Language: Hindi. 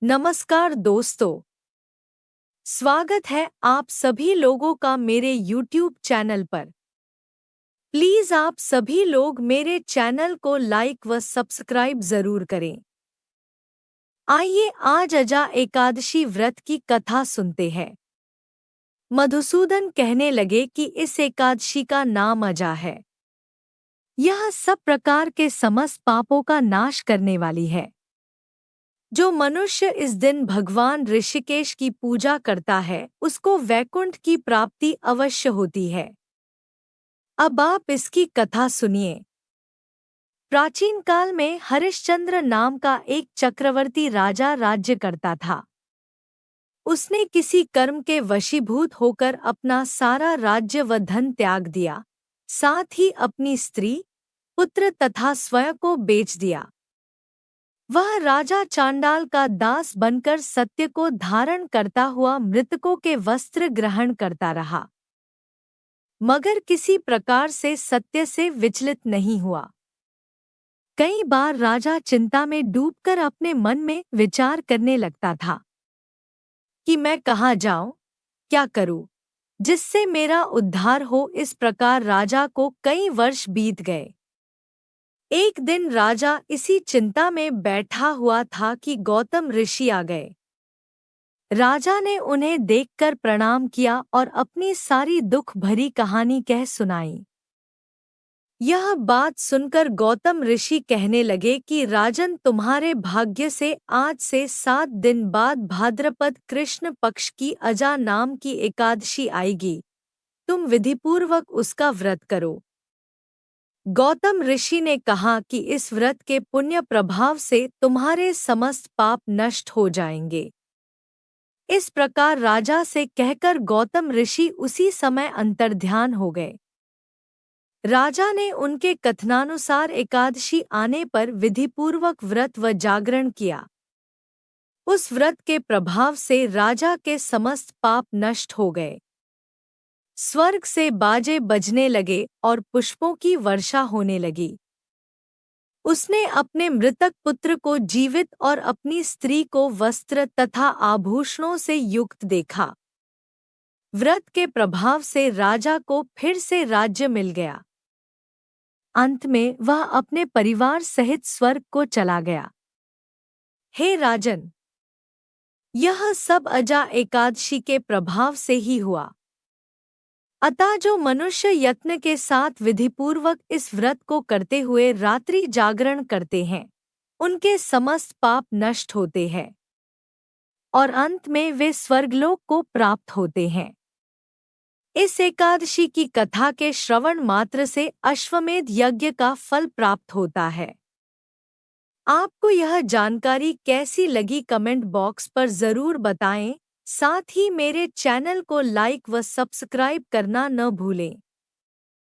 नमस्कार दोस्तों, स्वागत है आप सभी लोगों का मेरे YouTube चैनल पर। प्लीज़ आप सभी लोग मेरे चैनल को लाइक व सब्सक्राइब ज़रूर करें। आइए आज अजा एकादशी व्रत की कथा सुनते हैं। मधुसूदन कहने लगे कि इस एकादशी का नाम अजा है। यह सब प्रकार के समस्त पापों का नाश करने वाली है। जो मनुष्य इस दिन भगवान ऋषिकेश की पूजा करता है उसको वैकुंठ की प्राप्ति अवश्य होती है। अब आप इसकी कथा सुनिए। प्राचीन काल में हरिश्चंद्र नाम का एक चक्रवर्ती राजा राज्य करता था। उसने किसी कर्म के वशीभूत होकर अपना सारा राज्य व धन त्याग दिया, साथ ही अपनी स्त्री, पुत्र तथा स्वयं को बेच दिया। वह राजा चांडाल का दास बनकर सत्य को धारण करता हुआ मृतकों के वस्त्र ग्रहण करता रहा, मगर किसी प्रकार से सत्य से विचलित नहीं हुआ। कई बार राजा चिंता में डूबकर अपने मन में विचार करने लगता था कि मैं कहाँ जाऊं, क्या करूं, जिससे मेरा उद्धार हो। इस प्रकार राजा को कई वर्ष बीत गए। एक दिन राजा इसी चिंता में बैठा हुआ था कि गौतम ऋषि आ गए। राजा ने उन्हें देखकर प्रणाम किया और अपनी सारी दुख भरी कहानी कह सुनाई। यह बात सुनकर गौतम ऋषि कहने लगे कि राजन, तुम्हारे भाग्य से आज से 7 दिन बाद भाद्रपद कृष्ण पक्ष की अजा नाम की एकादशी आएगी। तुम विधिपूर्वक उसका व्रत करो। गौतम ऋषि ने कहा कि इस व्रत के पुण्य प्रभाव से तुम्हारे समस्त पाप नष्ट हो जाएंगे। इस प्रकार राजा से कहकर गौतम ऋषि उसी समय अंतर्ध्यान हो गए। राजा ने उनके कथनानुसार एकादशी आने पर विधिपूर्वक व्रत व जागरण किया। उस व्रत के प्रभाव से राजा के समस्त पाप नष्ट हो गए। स्वर्ग से बाजे बजने लगे और पुष्पों की वर्षा होने लगी। उसने अपने मृतक पुत्र को जीवित और अपनी स्त्री को वस्त्र तथा आभूषणों से युक्त देखा। व्रत के प्रभाव से राजा को फिर से राज्य मिल गया। अंत में वह अपने परिवार सहित स्वर्ग को चला गया। हे राजन, यह सब अजा एकादशी के प्रभाव से ही हुआ। अतः जो मनुष्य यत्न के साथ विधिपूर्वक इस व्रत को करते हुए रात्रि जागरण करते हैं, उनके समस्त पाप नष्ट होते हैं और अंत में वे स्वर्गलोक को प्राप्त होते हैं। इस एकादशी की कथा के श्रवण मात्र से अश्वमेध यज्ञ का फल प्राप्त होता है। आपको यह जानकारी कैसी लगी कमेंट बॉक्स पर ज़रूर बताएं। साथ ही मेरे चैनल को लाइक व सब्सक्राइब करना न भूलें।